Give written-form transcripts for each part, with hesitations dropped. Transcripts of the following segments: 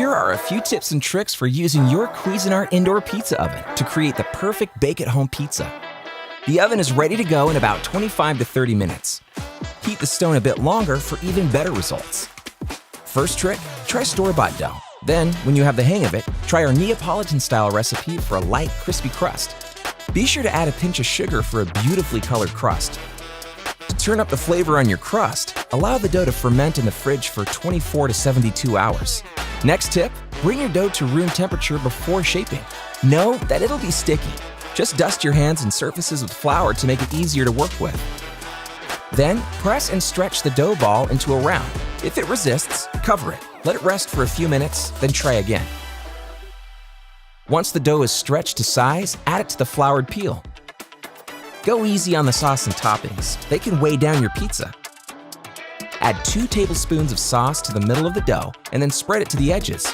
Here are a few tips and tricks for using your Cuisinart indoor pizza oven to create the perfect bake-at-home pizza. The oven is ready to go in about 25 to 30 minutes. Heat the stone a bit longer for even better results. First trick, try store-bought dough. Then, when you have the hang of it, try our Neapolitan-style recipe for a light, crispy crust. Be sure to add a pinch of sugar for a beautifully colored crust. To turn up the flavor on your crust, allow the dough to ferment in the fridge for 24 to 72 hours. Next tip, bring your dough to room temperature before shaping. Know that it'll be sticky. Just dust your hands and surfaces with flour to make it easier to work with. Then, press and stretch the dough ball into a round. If it resists, cover it. Let it rest for a few minutes, then try again. Once the dough is stretched to size, add it to the floured peel. Go easy on the sauce and toppings. They can weigh down your pizza. Add 2 tablespoons of sauce to the middle of the dough and then spread it to the edges.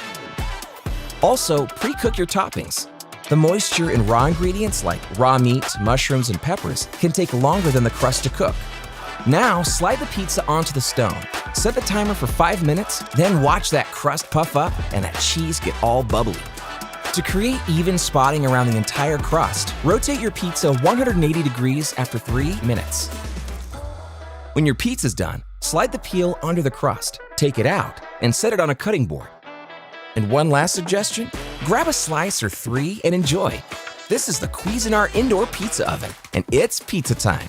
Also, pre-cook your toppings. The moisture in raw ingredients like raw meat, mushrooms, and peppers can take longer than the crust to cook. Now, slide the pizza onto the stone. Set the timer for 5 minutes, then watch that crust puff up and that cheese get all bubbly. To create even spotting around the entire crust, rotate your pizza 180 degrees after 3 minutes. When your pizza's done, slide the peel under the crust, take it out, and set it on a cutting board. And one last suggestion, grab a slice or 3 and enjoy. This is the Cuisinart Indoor Pizza Oven, and it's pizza time.